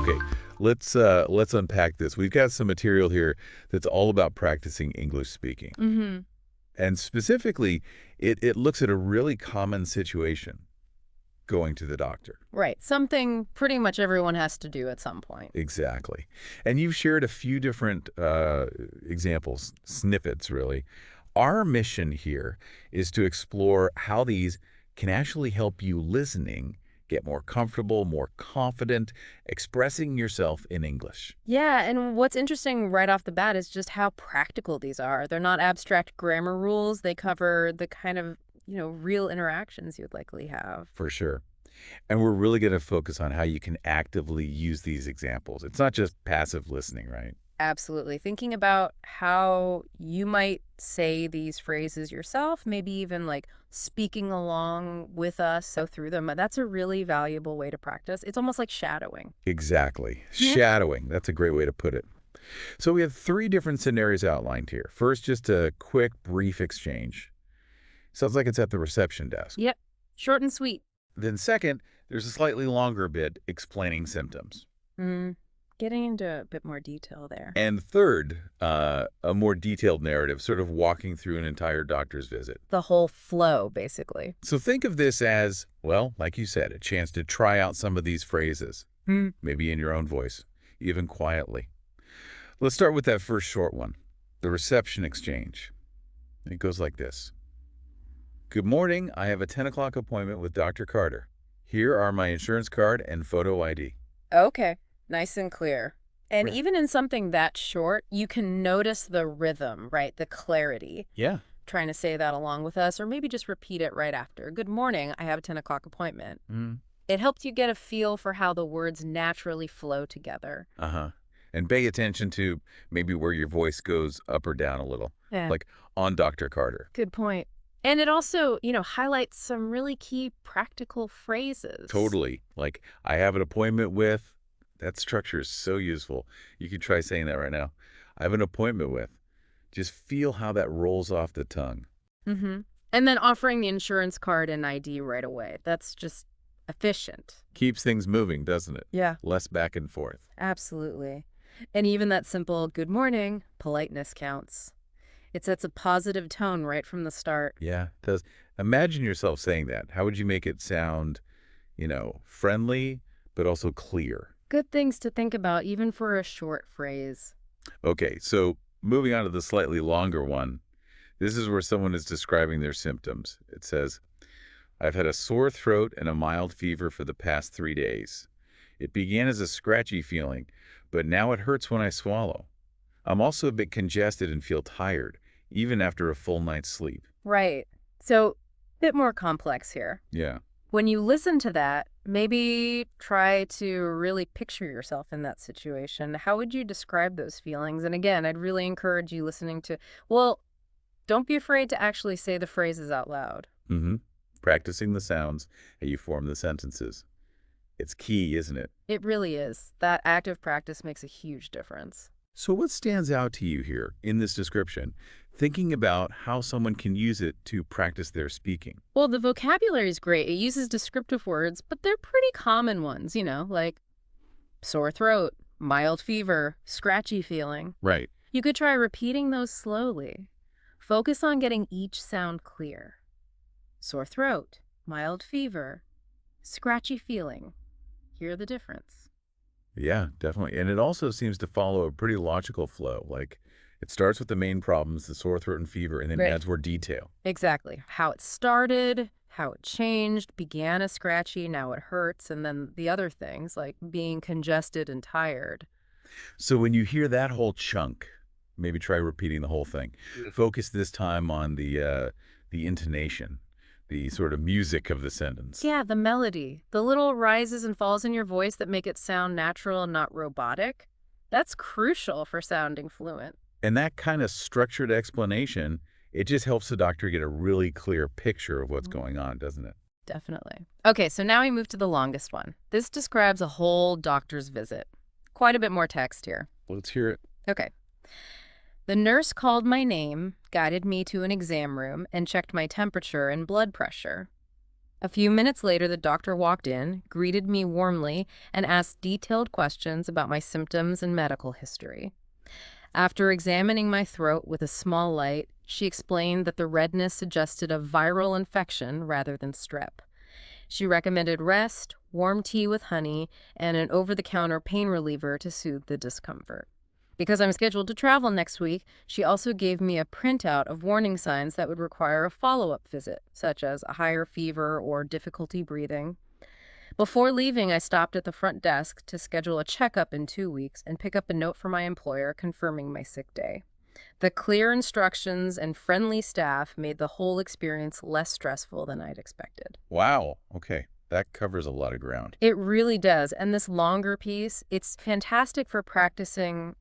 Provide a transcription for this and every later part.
Okay, let's unpack this. We've got some material here that's all about practicing English speaking. Mm-hmm. And specifically, it looks at a really common situation, going to the doctor. Right. Something pretty much everyone has to do at some point. Exactly. And you've shared a few different examples, snippets really. Our mission here is to explore how these can actually help you listening get more comfortable, more confident, expressing yourself in English. Yeah, and what's interesting right off the bat is just how practical these are. They're not abstract grammar rules. They cover the kind of, real interactions you'd likely have. For sure. And we're really going to focus on how you can actively use these examples. It's not just passive listening, right? Absolutely. Thinking about how you might say these phrases yourself, maybe even like speaking along with us, so through them, that's a really valuable way to practice. It's almost like shadowing. Exactly. Yeah. Shadowing. That's a great way to put it. So we have three different scenarios outlined here. First, just a quick, brief exchange. Sounds like it's at the reception desk. Yep. Short and sweet. Then second, there's a slightly longer bit explaining symptoms. Mm, getting into a bit more detail there. And third, a more detailed narrative, sort of walking through an entire doctor's visit. The whole flow, basically. So think of this as, well, like you said, a chance to try out some of these phrases, maybe in your own voice, even quietly. Let's start with that first short one, the reception exchange. It goes like this. Good morning. I have a 10 o'clock appointment with Dr. Carter. Here are my insurance card and photo ID. Okay. Nice and clear. And Right. even in something that short, you can notice the rhythm, right? The clarity. Yeah. Trying to say that along with us, or maybe just repeat it right after. Good morning. I have a 10 o'clock appointment. Mm. It helps you get a feel for how the words naturally flow together. Uh-huh. And pay attention to maybe where your voice goes up or down a little, Yeah. like on Dr. Carter. Good point. And it also, highlights some really key practical phrases. Totally. Like, I have an appointment with, that structure is so useful. You could try saying that right now. I have an appointment with. Just feel how that rolls off the tongue. Mm-hmm. And then offering the insurance card and ID right away. That's just efficient. Keeps things moving, doesn't it? Yeah. Less back and forth. Absolutely. And even that simple good morning politeness counts. It sets a positive tone right from the start. Yeah, it does. Imagine yourself saying that. How would you make it sound, friendly, but also clear? Good things to think about even for a short phrase. Okay, so moving on to the slightly longer one. This is where someone is describing their symptoms. It says, I've had a sore throat and a mild fever for the past 3 days. It began as a scratchy feeling, but now it hurts when I swallow. I'm also a bit congested and feel tired, even after a full night's sleep. Right. So, a bit more complex here. Yeah. When you listen to that, maybe try to really picture yourself in that situation. How would you describe those feelings? And again, I'd really encourage you listening to, well, don't be afraid to actually say the phrases out loud. Mm-hmm. Practicing the sounds how you form the sentences. It's key, isn't it? It really is. That active practice makes a huge difference. So what stands out to you here in this description, thinking about how someone can use it to practice their speaking? Well, the vocabulary is great. It uses descriptive words, but they're pretty common ones, like sore throat, mild fever, scratchy feeling. Right. You could try repeating those slowly. Focus on getting each sound clear. Sore throat, mild fever, scratchy feeling. Hear the difference. Yeah, definitely. And it also seems to follow a pretty logical flow. Like it starts with the main problems, the sore throat and fever, and then Right. adds more detail. Exactly. How it started, how it changed, began as scratchy, now it hurts, and then the other things like being congested and tired. So when you hear that whole chunk, maybe try repeating the whole thing. Focus this time on the intonation, the sort of music of the sentence. Yeah, the melody, the little rises and falls in your voice that make it sound natural and not robotic. That's crucial for sounding fluent. And that kind of structured explanation, it just helps the doctor get a really clear picture of what's going on, doesn't it? Definitely. Okay, so now we move to the longest one. This describes a whole doctor's visit. Quite a bit more text here. Let's hear it. Okay. The nurse called my name, guided me to an exam room, and checked my temperature and blood pressure. A few minutes later, the doctor walked in, greeted me warmly, and asked detailed questions about my symptoms and medical history. After examining my throat with a small light, she explained that the redness suggested a viral infection rather than strep. She recommended rest, warm tea with honey, and an over-the-counter pain reliever to soothe the discomfort. Because I'm scheduled to travel next week, she also gave me a printout of warning signs that would require a follow-up visit, such as a higher fever or difficulty breathing. Before leaving, I stopped at the front desk to schedule a checkup in 2 weeks and pick up a note from my employer confirming my sick day. The clear instructions and friendly staff made the whole experience less stressful than I'd expected. Wow. Okay. That covers a lot of ground. It really does. And this longer piece, it's fantastic for practicing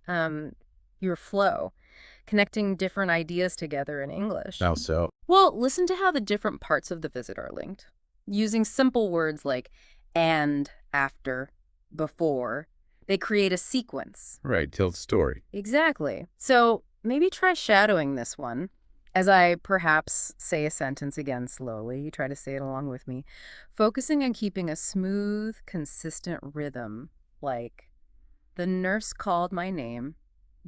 your flow, connecting different ideas together in English. How so? Well, listen to how the different parts of the visit are linked. Using simple words like and, after, before, they create a sequence. Right. Tell the story. Exactly. So maybe try shadowing this one. As I perhaps say a sentence again slowly, you try to say it along with me, focusing on keeping a smooth, consistent rhythm, like the nurse called my name,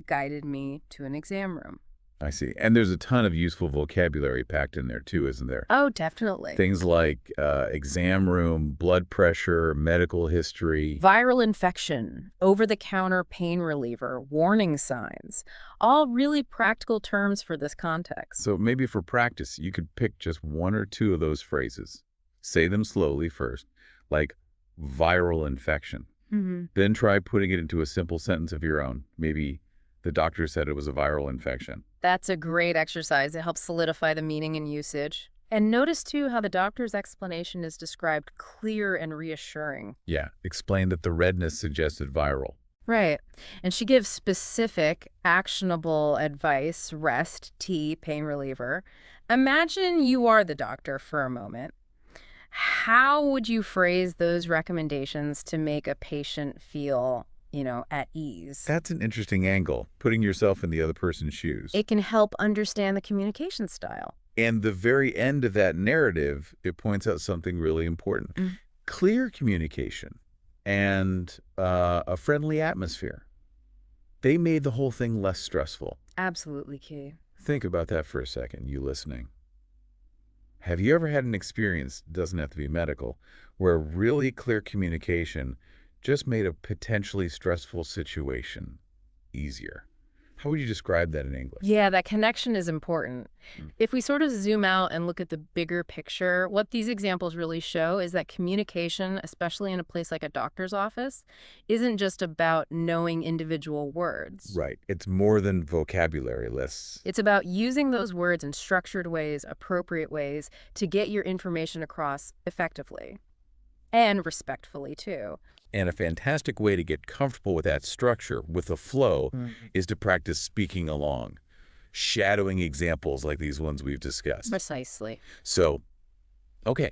guided me to an exam room. I see. And there's a ton of useful vocabulary packed in there too, isn't there? Oh, definitely. Things like exam room, blood pressure, medical history. Viral infection, over-the-counter pain reliever, warning signs, all really practical terms for this context. So maybe for practice, you could pick just one or two of those phrases. Say them slowly first, like viral infection. Then try putting it into a simple sentence of your own. Maybe the doctor said it was a viral infection. That's a great exercise. It helps solidify the meaning and usage. And notice, too, how the doctor's explanation is described clear and reassuring. Yeah, explain that the redness suggested viral. Right. And she gives specific, actionable advice, rest, tea, pain reliever. Imagine you are the doctor for a moment. How would you phrase those recommendations to make a patient feel, at ease? That's an interesting angle, putting yourself in the other person's shoes. It can help understand the communication style. And the very end of that narrative, it points out something really important. Clear communication and a friendly atmosphere. They made the whole thing less stressful. Absolutely key. Think about that for a second, you listening. Have you ever had an experience, doesn't have to be medical, where really clear communication just made a potentially stressful situation easier? How would you describe that in English? Yeah, that connection is important. Mm. If we sort of zoom out and look at the bigger picture, what these examples really show is that communication, especially in a place like a doctor's office, isn't just about knowing individual words. Right. It's more than vocabulary lists. It's about using those words in structured ways, appropriate ways, to get your information across effectively. And respectfully, too. And a fantastic way to get comfortable with that structure, with the flow, is to practice speaking along, shadowing examples like these ones we've discussed. Precisely. So, okay,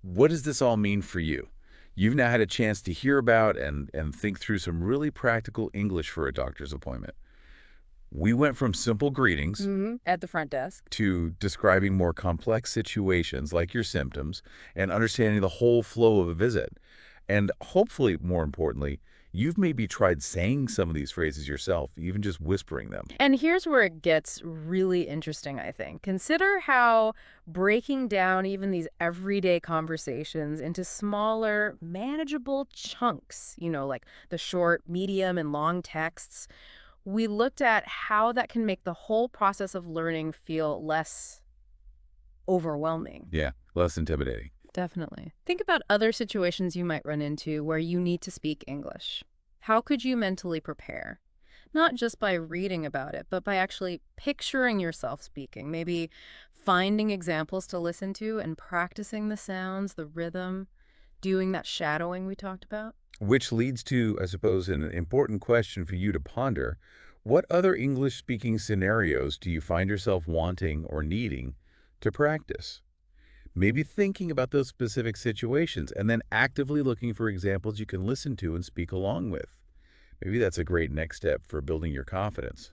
what does this all mean for you? You've now had a chance to hear about and think through some really practical English for a doctor's appointment. We went from simple greetings At the front desk. to describing more complex situations like your symptoms and understanding the whole flow of a visit. And hopefully, more importantly, you've maybe tried saying some of these phrases yourself, even just whispering them. And here's where it gets really interesting, I think. Consider how breaking down even these everyday conversations into smaller, manageable chunks, like the short, medium, and long texts, we looked at how that can make the whole process of learning feel less overwhelming. Yeah, less intimidating. Definitely. Think about other situations you might run into where you need to speak English. How could you mentally prepare? Not just by reading about it, but by actually picturing yourself speaking. Maybe finding examples to listen to and practicing the sounds, the rhythm, doing that shadowing we talked about. Which leads to, I suppose, an important question for you to ponder. What other English-speaking scenarios do you find yourself wanting or needing to practice? Maybe thinking about those specific situations and then actively looking for examples you can listen to and speak along with. Maybe that's a great next step for building your confidence.